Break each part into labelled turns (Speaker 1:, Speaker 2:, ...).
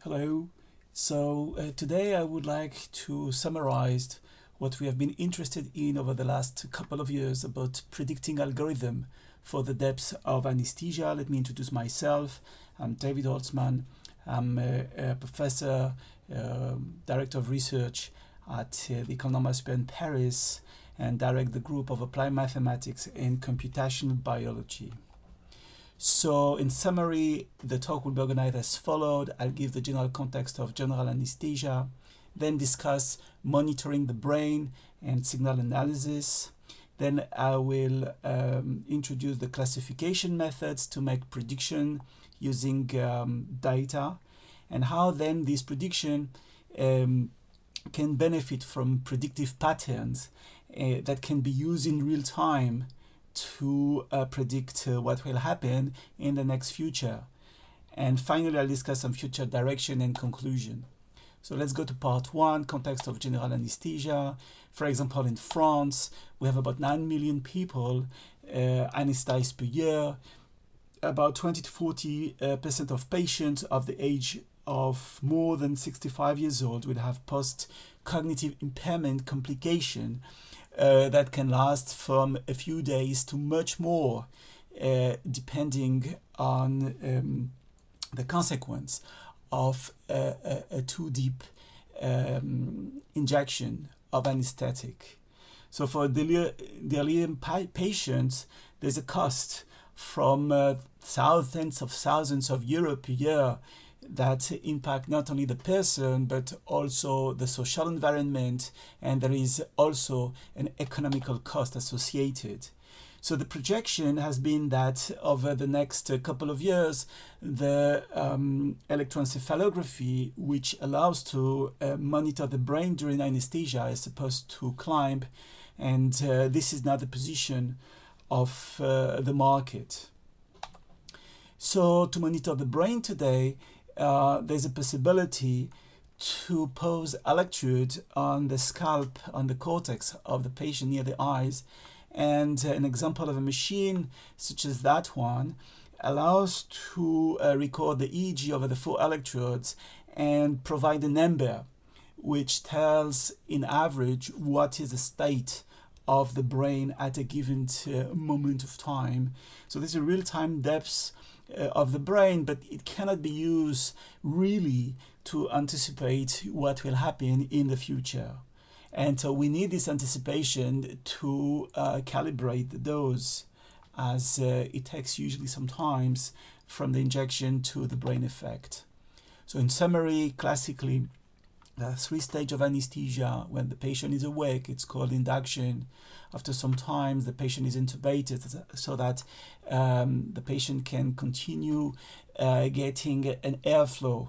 Speaker 1: Hello. Today I would like to summarize what we have been interested in over the last couple of years about predicting algorithm for the depths of anesthesia. Let me introduce myself. I'm David Holcman. I'm a professor, director of research at the École Normale Supérieure in Paris, and direct the group of applied mathematics and computational biology. So in summary, the talk will be organized as followed. I'll give the general context of general anesthesia, then discuss monitoring the brain and signal analysis. Then I will introduce the classification methods to make prediction using data, and how then this prediction can benefit from predictive patterns that can be used in real time to predict what will happen in the next future. And finally, I'll discuss some future direction and conclusion. So let's go to part one, context of general anesthesia. For example, in France, we have about 9 million people anesthetized per year. About 20 to 40% of patients of the age of more than 65 years old will have post-cognitive impairment complication that can last from a few days to much more, depending on the consequence of a too deep injection of anesthetic. So for delirium patients, there's a cost from thousands of euros per year that impact not only the person but also the social environment, and there is also an economical cost associated. So the projection has been that over the next couple of years, the electroencephalography, which allows to monitor the brain during anesthesia, is supposed to climb, and this is now the position of the market. So to monitor the brain today, there's a possibility to pose electrode on the scalp, on the cortex of the patient near the eyes, and an example of a machine such as that one allows to record the EEG over the 4 electrodes and provide a number which tells in average what is the state of the brain at a given moment of time. So this is a real-time depth of the brain, but it cannot be used really to anticipate what will happen in the future. And so we need this anticipation to calibrate the dose, as it takes usually some time from the injection to the brain effect. So in summary, classically, there are 3 stages of anesthesia. When the patient is awake, it's called induction. After some time, the patient is intubated so that the patient can continue getting an airflow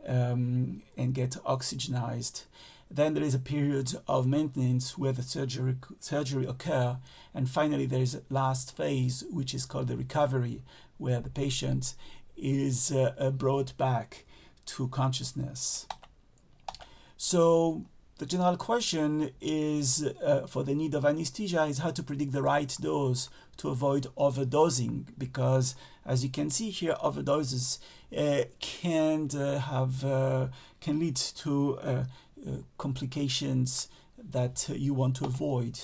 Speaker 1: and get oxygenized. Then there is a period of maintenance where the surgery occurs. And finally, there is a last phase, which is called the recovery, where the patient is brought back to consciousness. So the general question is, for the need of anesthesia, is how to predict the right dose to avoid overdosing, because as you can see here, overdoses can lead to complications that you want to avoid.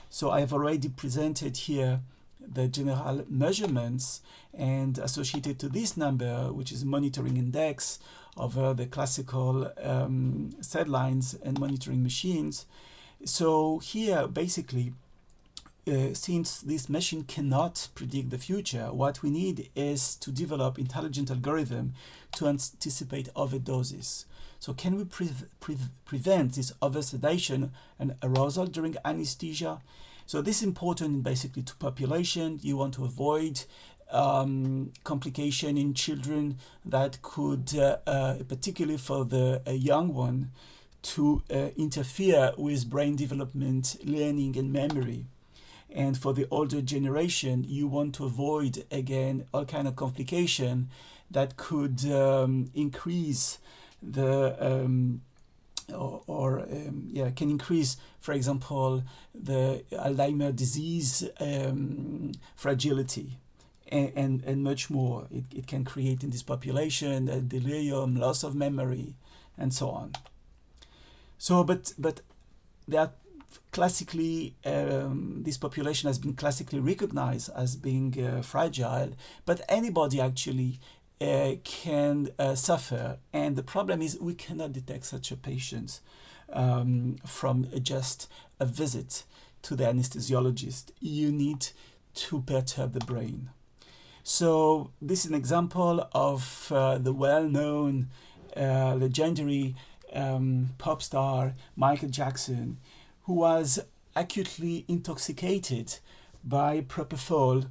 Speaker 1: So I have already presented here the general measurements, and associated to this number, which is monitoring index over the classical set lines and monitoring machines. So here, basically, since this machine cannot predict the future, what we need is to develop intelligent algorithm to anticipate overdoses. So can we prevent this oversedation and arousal during anesthesia? So this is important basically to population. You want to avoid complication in children that could, particularly for the young one, to interfere with brain development, learning, and memory. And for the older generation, you want to avoid, again, all kind of complication that could increase the can increase, for example, the Alzheimer's disease fragility and much more. It can create in this population delirium, loss of memory, and so on. So, but they are classically, this population has been classically recognized as being fragile, but anybody actually can suffer. And the problem is we cannot detect such a patient from just a visit to the anesthesiologist. You need to perturb the brain. So this is an example of the well-known, legendary pop star Michael Jackson, who was acutely intoxicated by propofol.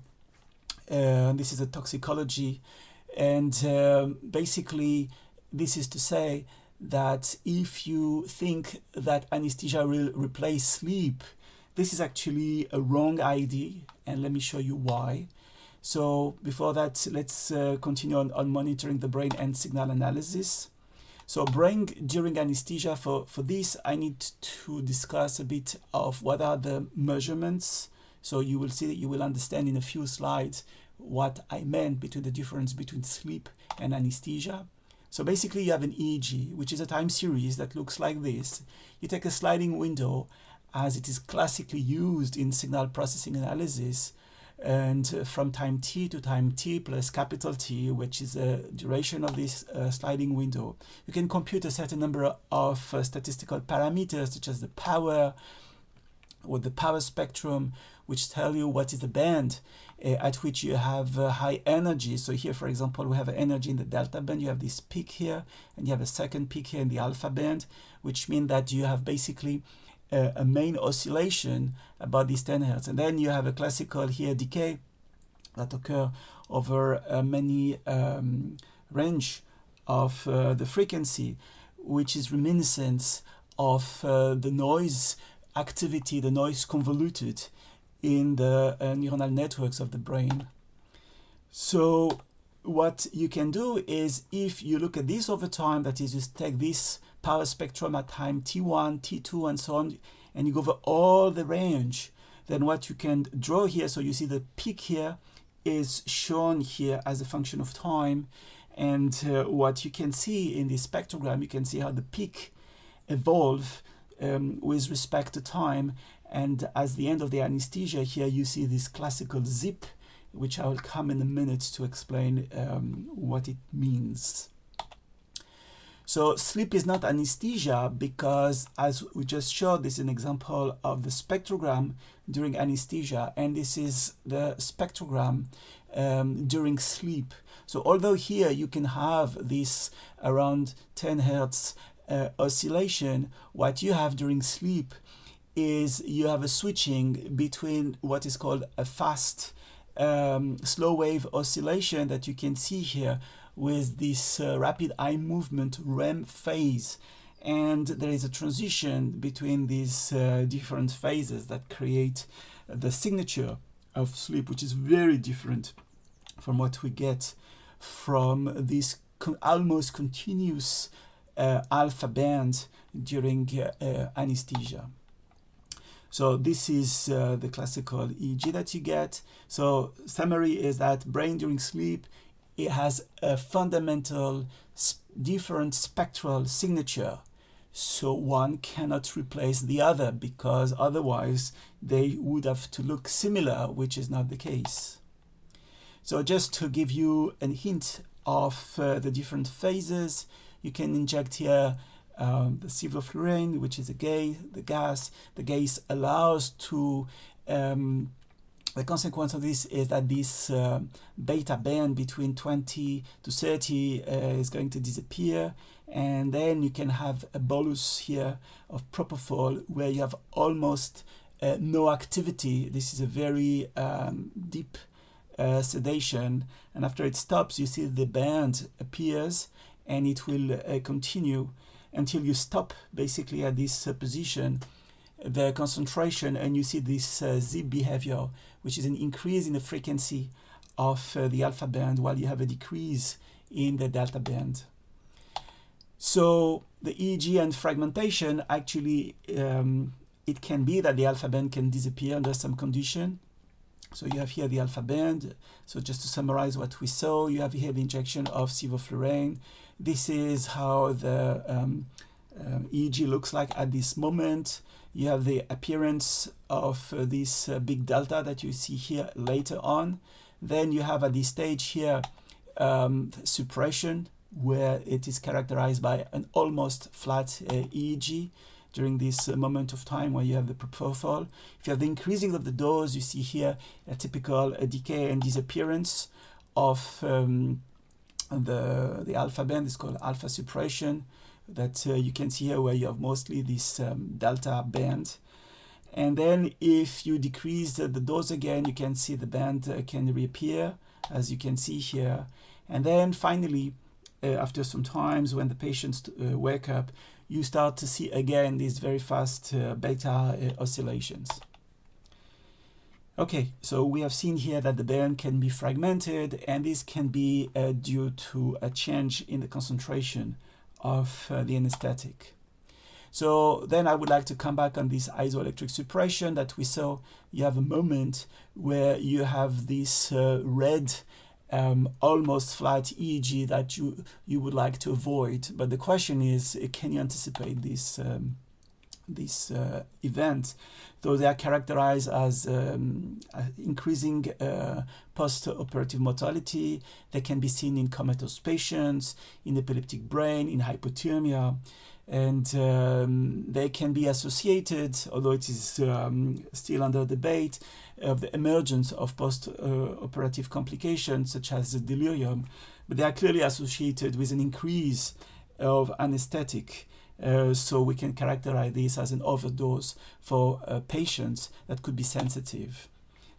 Speaker 1: This is a toxicology, and basically this is to say that if you think that anesthesia will replace sleep, this is actually a wrong idea, and let me show you why. So before that, let's continue on monitoring the brain and signal analysis. So brain during anesthesia, for this I need to discuss a bit of what are the measurements. So you will see that you will understand in a few slides what I meant between the difference between sleep and anesthesia. So basically you have an EEG, which is a time series that looks like this. You take a sliding window as it is classically used in signal processing analysis, and from time t to time t plus capital T, which is the duration of this sliding window, you can compute a certain number of statistical parameters, such as the power or the power spectrum, which tell you what is the band at which you have high energy. So here, for example, we have energy in the delta band. You have this peak here, and you have a second peak here in the alpha band, which means that you have basically a main oscillation about these 10 Hertz. And then you have a classical here decay that occur over many range of the frequency, which is reminiscence of the noise activity, the noise convoluted in the neuronal networks of the brain. So what you can do is, if you look at this over time, that is, you take this power spectrum at time t1, t2, and so on, and you go over all the range, then what you can draw here, so you see the peak here is shown here as a function of time, and what you can see in this spectrogram, you can see how the peak evolve with respect to time, and as the end of the anesthesia here, you see this classical zip, which I will come in a minute to explain what it means. So sleep is not anesthesia because, as we just showed, this is an example of the spectrogram during anesthesia, and this is the spectrogram during sleep. So although here you can have this around 10 Hertz oscillation, what you have during sleep is you have a switching between what is called a fast slow wave oscillation that you can see here with this rapid eye movement REM phase, and there is a transition between these different phases that create the signature of sleep, which is very different from what we get from this almost continuous alpha band during anesthesia. So this is the classical EEG that you get. So summary is that brain during sleep, it has a fundamental different spectral signature. So one cannot replace the other, because otherwise they would have to look similar, which is not the case. So just to give you a hint of the different phases, you can inject here the sevoflurane, which is the gas. The gas allows to, the consequence of this is that this beta band between 20 to 30 is going to disappear, and then you can have a bolus here of propofol where you have almost no activity. This is a very deep sedation, and after it stops, you see the band appears, and it will continue until you stop basically at this position, the concentration, and you see this zip behavior, which is an increase in the frequency of the alpha band while you have a decrease in the delta band. So the EEG and fragmentation, actually it can be that the alpha band can disappear under some condition, So you have here the alpha band. So just to summarize what we saw, you have here the injection of sevoflurane. This is how the EEG looks like at this moment. You have the appearance of this big delta that you see here later on. Then you have at this stage here suppression, where it is characterized by an almost flat EEG during this moment of time where you have the propofol. If you have the increasing of the dose, you see here a typical decay and disappearance of the alpha band. Is called alpha suppression, that you can see here, where you have mostly this delta band. And then if you decrease the dose again, you can see the band can reappear, as you can see here. And then finally, after some times, when the patients wake up, you start to see again these very fast beta oscillations. Okay, so we have seen here that the band can be fragmented, and this can be due to a change in the concentration of the anesthetic. So then I would like to come back on this isoelectric suppression that we saw. You have a moment where you have this red almost flat EEG that you would like to avoid. But the question is, can you anticipate this event? Though they are characterized as increasing post-operative mortality. They can be seen in comatose patients, in epileptic brain, in hypothermia. And they can be associated, although it is still under debate, of the emergence of post-operative complications such as delirium, but they are clearly associated with an increase of anesthetic. So we can characterize this as an overdose for patients that could be sensitive.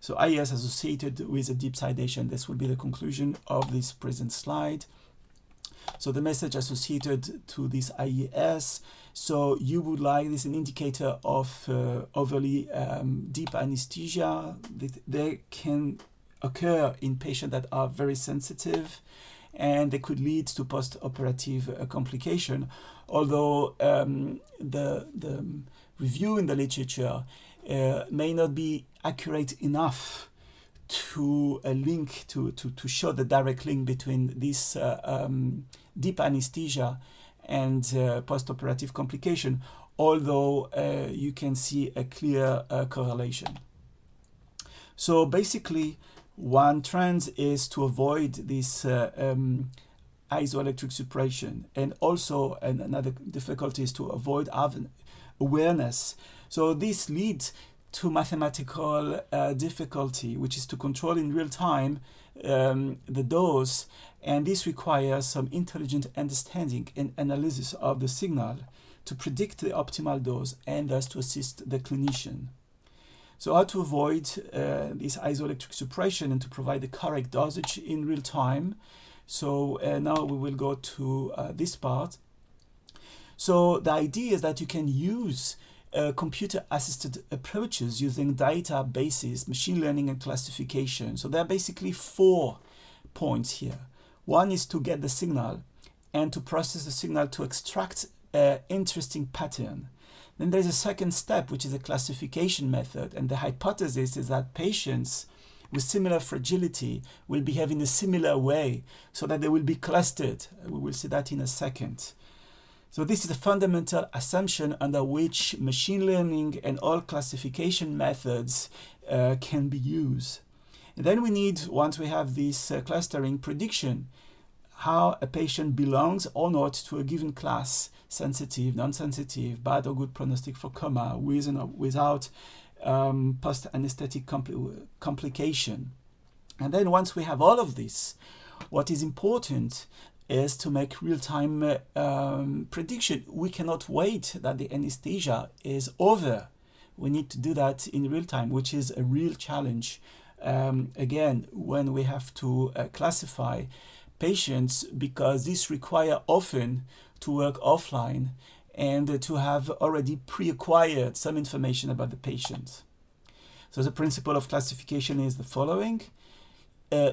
Speaker 1: So IES associated with a deep sedation. This will be the conclusion of this present slide. So the message associated to this IES, so you would like this an indicator of overly deep anesthesia. They can occur in patients that are very sensitive, and they could lead to post-operative complication. Although the review in the literature may not be accurate enough to link to show the direct link between this deep anesthesia and post-operative complication, although you can see a clear correlation. So basically, one trend is to avoid this isoelectric suppression, and also another difficulty is to avoid awareness. So this leads to mathematical difficulty, which is to control in real time the dose, and this requires some intelligent understanding and analysis of the signal to predict the optimal dose and thus to assist the clinician. So how to avoid this isoelectric suppression and to provide the correct dosage in real time. So now we will go to this part. So the idea is that you can use computer-assisted approaches using databases, machine learning, and classification. So there are basically 4 points here. One is to get the signal and to process the signal to extract an interesting pattern. Then there's a second step, which is a classification method, and the hypothesis is that patients with similar fragility will behave in a similar way so that they will be clustered. We will see that in a second. So this is a fundamental assumption under which machine learning and all classification methods can be used. And then we need, once we have this clustering, prediction, how a patient belongs or not to a given class, sensitive, non-sensitive, bad or good prognostic for coma, with and without post-anesthetic complication. And then once we have all of this, what is important is to make real-time prediction. We cannot wait that the anesthesia is over. We need to do that in real time, which is a real challenge. Again, when we have to classify patients, because this requires often to work offline and to have already pre-acquired some information about the patient. So the principle of classification is the following.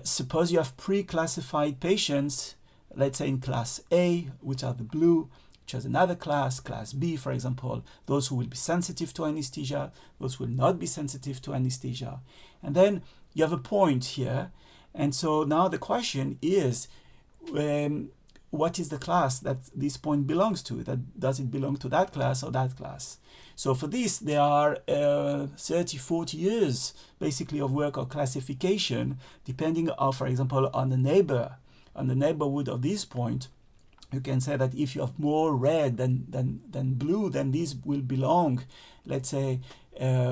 Speaker 1: Suppose you have pre-classified patients, let's say in class A, which are the blue, which has another class B, for example, those who will be sensitive to anesthesia, those who will not be sensitive to anesthesia. And then you have a point here. And so now the question is, what is the class that this point belongs to? Does it belong to that class or that class? So for this, there are 30, 40 years basically of work or classification, depending on, for example, on the neighborhood of this point. You can say that if you have more red than blue, then this will belong, let's say,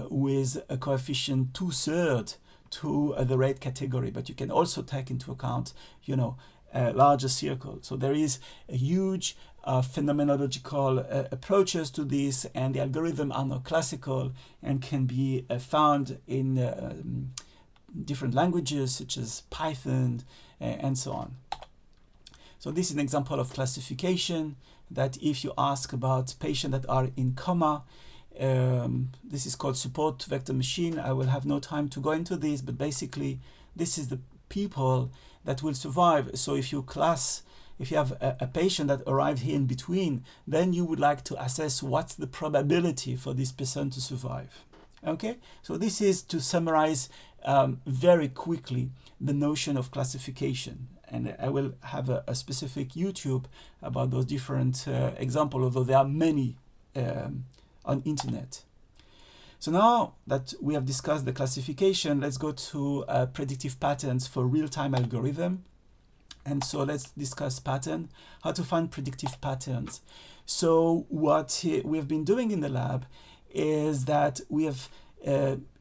Speaker 1: with a coefficient 2/3 to the red category. But you can also take into account, you know, a larger circle. So there is a huge phenomenological approaches to this, and the algorithms are not classical and can be found in different languages such as Python and so on. So this is an example of classification, that if you ask about patients that are in coma, this is called support vector machine. I will have no time to go into this, but basically this is the people that will survive. So if you have a patient that arrived here in between, then you would like to assess what's the probability for this person to survive. Okay, so this is to summarize very quickly the notion of classification. And I will have a specific YouTube about those different examples, although there are many on internet. So now that we have discussed the classification, let's go to predictive patterns for real-time algorithm. And so let's discuss pattern, how to find predictive patterns. So what we have been doing in the lab is that we have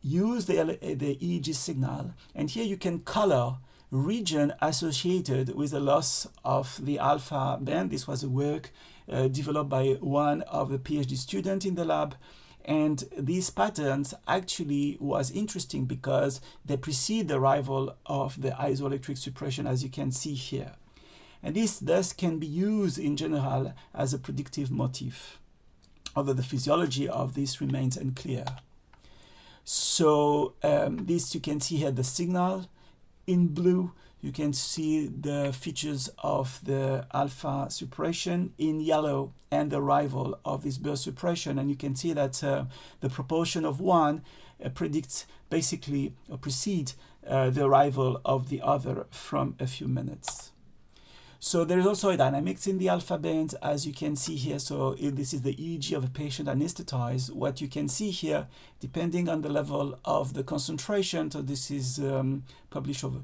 Speaker 1: used the EEG signal, and here you can color region associated with the loss of the alpha band. This was a work developed by one of the PhD students in the lab. And these patterns actually was interesting because they precede the arrival of the isoelectric suppression, as you can see here. And this thus can be used in general as a predictive motif, although the physiology of this remains unclear. So this, you can see here the signal in blue. You can see the features of the alpha suppression in yellow and the arrival of this burst suppression. And you can see that the proportion of one predicts basically or precedes the arrival of the other from a few minutes. So there is also a dynamics in the alpha band, as you can see here. So if this is the EEG of a patient anesthetized. What you can see here, depending on the level of the concentration, so this is published over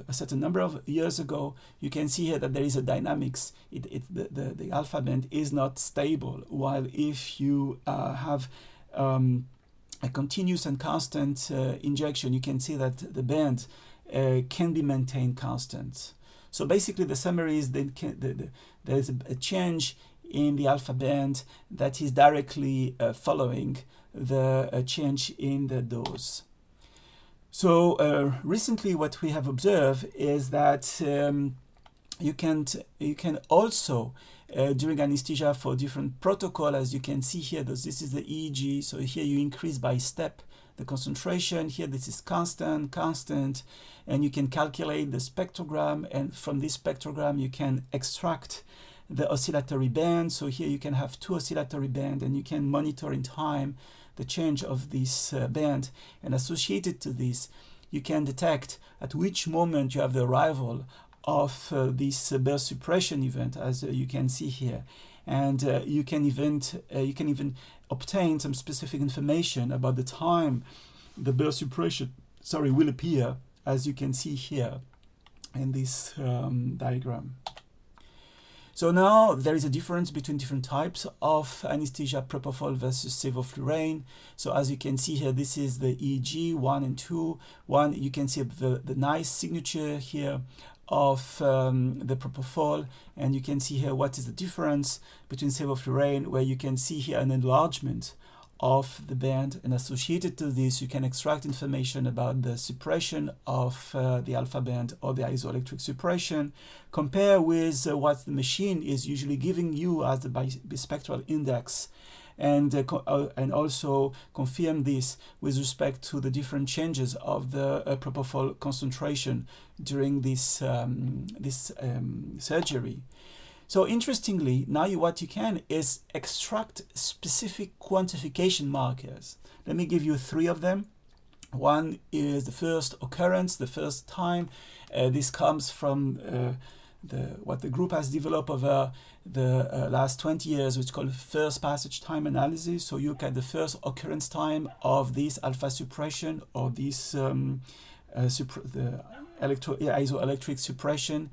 Speaker 1: a certain number of years ago, you can see here that there is a dynamics. The alpha band is not stable, while if you have a continuous and constant injection, you can see that the band can be maintained constant. So basically the summary is that there is a change in the alpha band that is directly following the change in the dose. So recently what we have observed is that you can also during anesthesia for different protocol, as you can see here, this is the EEG. So here you increase by step the concentration. Here this is constant, and you can calculate the spectrogram, and from this spectrogram you can extract the oscillatory band. So here you can have two oscillatory bands, and you can monitor in time the change of this band, and associated to this you can detect at which moment you have the arrival of this burst suppression event, as you can see here. And you can even obtain some specific information about the time the burst suppression will appear, as you can see here in this diagram. So now there is a difference between different types of anesthesia, propofol versus sevoflurane. So as you can see here, this is the EEG 1 and 2. You can see the nice signature here of the propofol, and you can see here what is the difference between sevoflurane, where you can see here an enlargement of the band, and associated to this you can extract information about the suppression of the alpha band or the isoelectric suppression, compare with what the machine is usually giving you as the bispectral index, and also confirm this with respect to the different changes of the propofol concentration during this surgery. So interestingly, now what you can is extract specific quantification markers. Let me give you 3 of them. One is the first occurrence, the first time. This comes from what the group has developed over the last 20 years, which is called first passage time analysis. So you look at the first occurrence time of this alpha suppression or this the isoelectric suppression,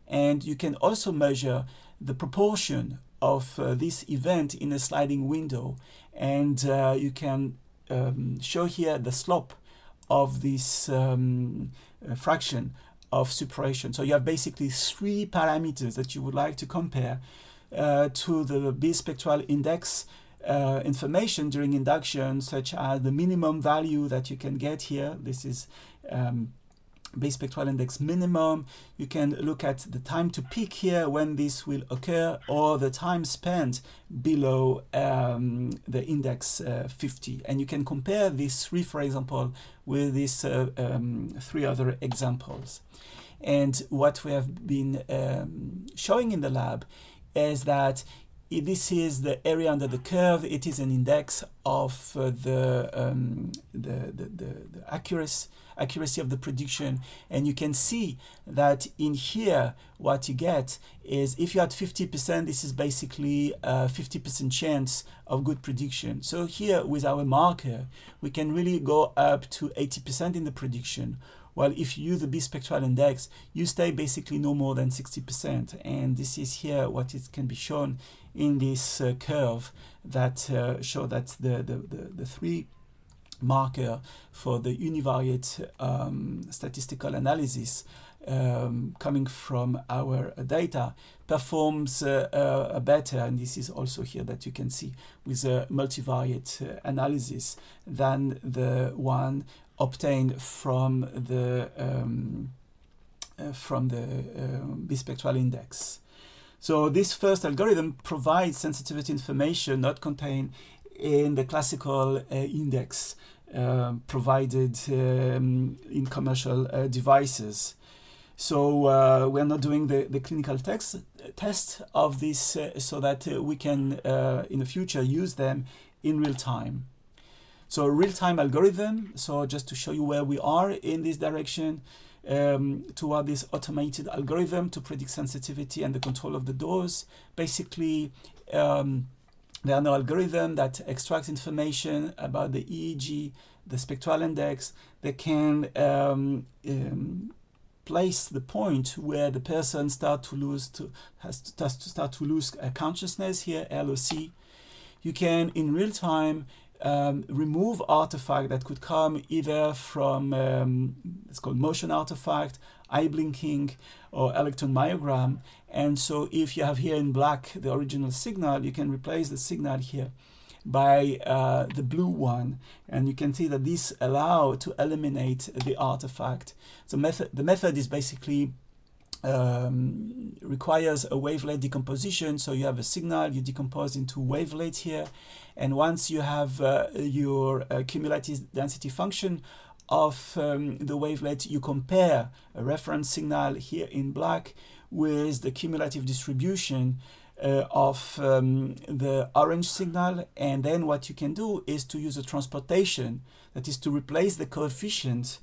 Speaker 1: and you can also measure the proportion of this event in a sliding window, and you can show here the slope of this fraction of suppression. So you have basically three parameters that you would like to compare to the bispectral index information during induction, such as the minimum value that you can get here. This is bispectral index minimum. You can look at the time to peak here when this will occur, or the time spent below the index 50. And you can compare these three, for example, with these three other examples. And what we have been showing in the lab is that this is the area under the curve. It is an index of the accuracy of the prediction, and you can see that in here what you get is, if you had 50%, this is basically a 50% chance of good prediction. So here with our marker we can really go up to 80% in the prediction, while if you use the bispectral index you stay basically no more than 60%. And this is here what it can be shown in this curve that show that the three marker for the univariate statistical analysis coming from our data performs better, and this is also here that you can see with a multivariate analysis than the one obtained from the bispectral index. So this first algorithm provides sensitivity information not contained in the classical index provided in commercial devices. So we are not doing the clinical test of this so that we can in the future use them in real time. So real-time algorithm, so just to show you where we are in this direction, toward this automated algorithm to predict sensitivity and the control of the dose. Basically, there are no algorithm that extracts information about the EEG, the spectral index. They can place the point where the person has to start to lose consciousness here, LOC. You can in real time remove artifact that could come either from it's called motion artifact, eye blinking, or electron myogram. And so if you have here in black the original signal, you can replace the signal here by the blue one, and you can see that this allows to eliminate the artifact. So the method is basically requires a wavelet decomposition. So you have a signal, you decompose into wavelets here, and once you have your cumulative density function of the wavelet, you compare a reference signal here in black with the cumulative distribution of the orange signal, and then what you can do is to use a transportation, that is to replace the coefficient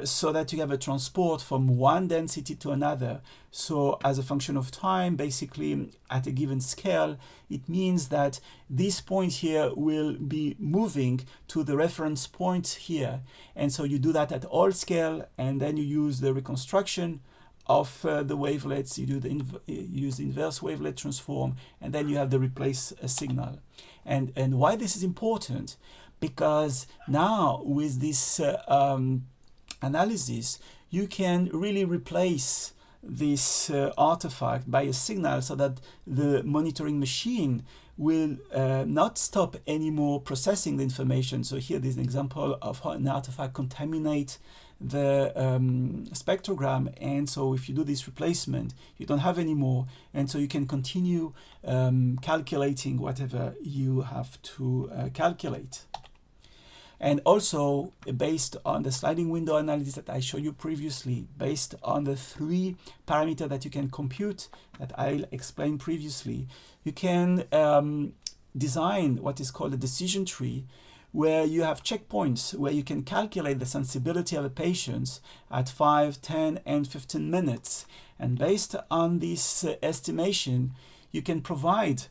Speaker 1: so that you have a transport from one density to another. So as a function of time, basically at a given scale, it means that this point here will be moving to the reference point here. And so you do that at all scale, and then you use the reconstruction of the wavelets. You do use the inverse wavelet transform, and then you have the replace signal. And why this is important? Because now with this analysis, you can really replace this artifact by a signal, so that the monitoring machine will not stop anymore processing the information. So here there's an example of how an artifact contaminates the spectrogram, and so if you do this replacement, you don't have any more, and so you can continue calculating whatever you have to calculate. And also, based on the sliding window analysis that I showed you previously, based on the 3 parameters that you can compute that I explained previously, you can design what is called a decision tree, where you have checkpoints where you can calculate the sensibility of the patients at 5, 10, and 15 minutes. And based on this estimation, you can provide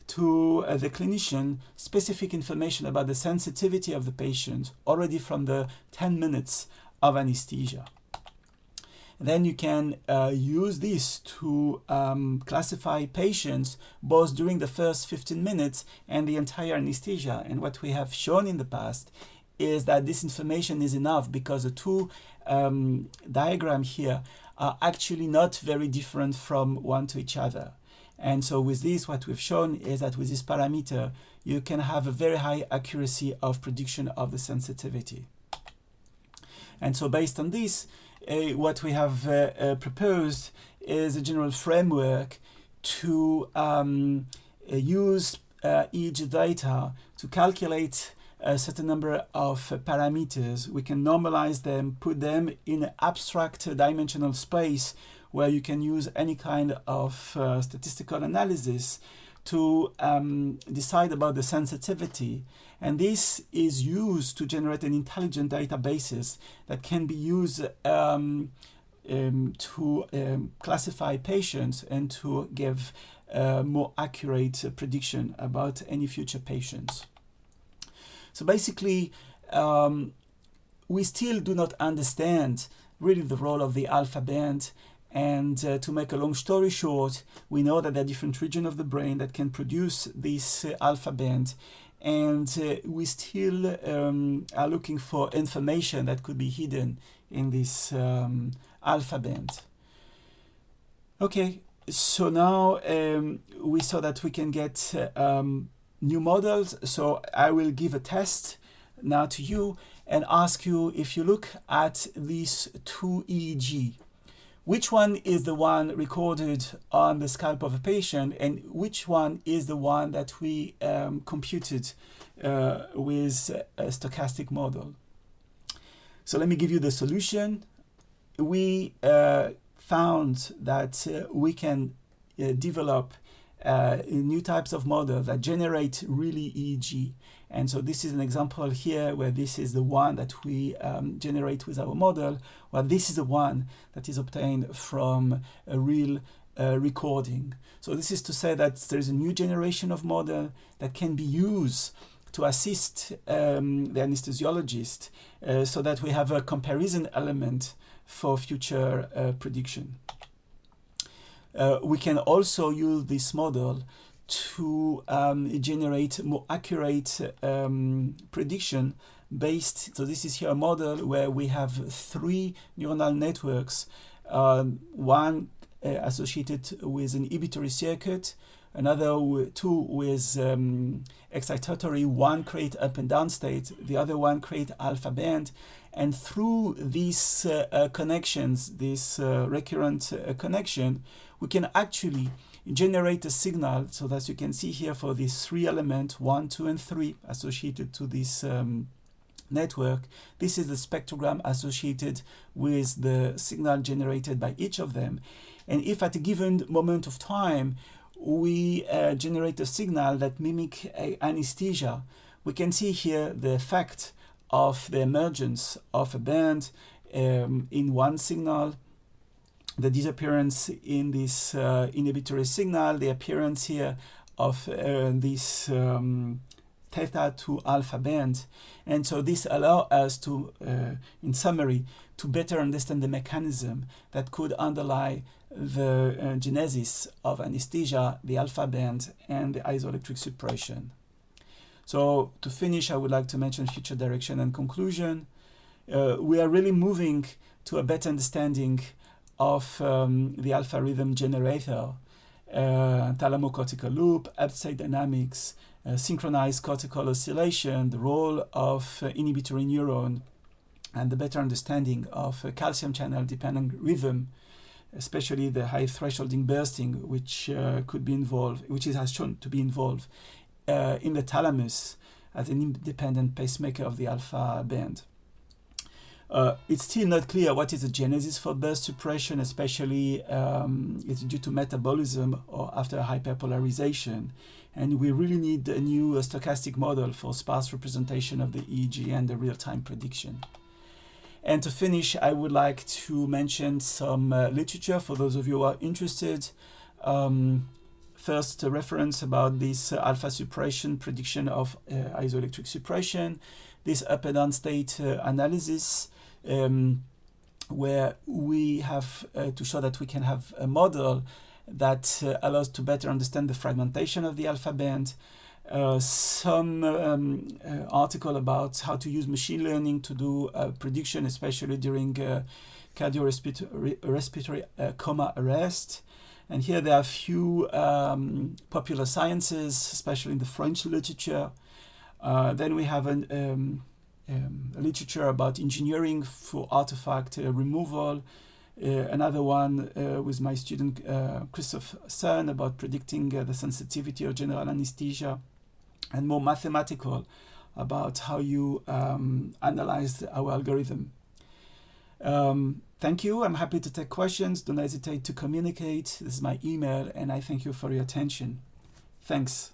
Speaker 1: to the clinician specific information about the sensitivity of the patient already from the 10 minutes of anesthesia. Then you can use this to classify patients both during the first 15 minutes and the entire anesthesia. And what we have shown in the past is that this information is enough because the two diagrams here are actually not very different from one to each other. And so with this, what we've shown is that with this parameter, you can have a very high accuracy of prediction of the sensitivity. And so based on this, what we have proposed is a general framework to use each data to calculate a certain number of parameters. We can normalize them, put them in an abstract dimensional space where you can use any kind of statistical analysis to decide about the sensitivity. And this is used to generate an intelligent databases that can be used to classify patients and to give more accurate prediction about any future patients. So basically, we still do not understand really the role of the alpha band. And to make a long story short, we know that there are different regions of the brain that can produce this alpha band. And we still are looking for information that could be hidden in this alpha band. Okay, so now we saw that we can get new models. So I will give a test now to you and ask you, if you look at these two EEG, which one is the one recorded on the scalp of a patient, and which one is the one that we computed with a stochastic model? So let me give you the solution. We found that we can develop new types of models that generate really EEG. And so this is an example here where this is the one that we generate with our model, while this is the one that is obtained from a real recording. So this is to say that there is a new generation of model that can be used to assist the anesthesiologist so that we have a comparison element for future prediction. We can also use this model to generate more accurate prediction based. So this is here a model where we have 3 neuronal networks, one associated with an inhibitory circuit, another 2 with excitatory, one create up and down state, the other one create alpha band. And through these connections, this recurrent connection, we can actually generate a signal. So that you can see here for these 3 elements, 1, 2, and 3 associated to this network. This is the spectrogram associated with the signal generated by each of them. And if at a given moment of time we generate a signal that mimic anesthesia, we can see here the effect of the emergence of a band in one signal, the disappearance in this inhibitory signal, the appearance here of this theta to alpha band. And so this allows us to, in summary, to better understand the mechanism that could underlie the genesis of anesthesia, the alpha band, and the isoelectric suppression. So to finish, I would like to mention future direction and conclusion. We are really moving to a better understanding of the alpha rhythm generator, thalamocortical loop, upside dynamics, synchronized cortical oscillation, the role of inhibitory neuron, and the better understanding of calcium channel dependent rhythm, especially the high thresholding bursting, which could be involved, which has shown to be involved in the thalamus as an independent pacemaker of the alpha band. It's still not clear what is the genesis for burst suppression, especially it's due to metabolism or after hyperpolarization. And we really need a new stochastic model for sparse representation of the EEG and the real-time prediction. And to finish, I would like to mention some literature for those of you who are interested. First, a reference about this alpha suppression prediction of isoelectric suppression, this up and down state analysis, where we have to show that we can have a model that allows to better understand the fragmentation of the alpha band. Some article about how to use machine learning to do prediction, especially during cardiorespiratory coma arrest. And here there are a few popular sciences, especially in the French literature. Then we have a literature about engineering for artifact removal. Another one with my student Christophe Sun about predicting the sensitivity of general anesthesia, and more mathematical about how you analyze our algorithm. Thank you. I'm happy to take questions. Don't hesitate to communicate. This is my email, and I thank you for your attention. Thanks.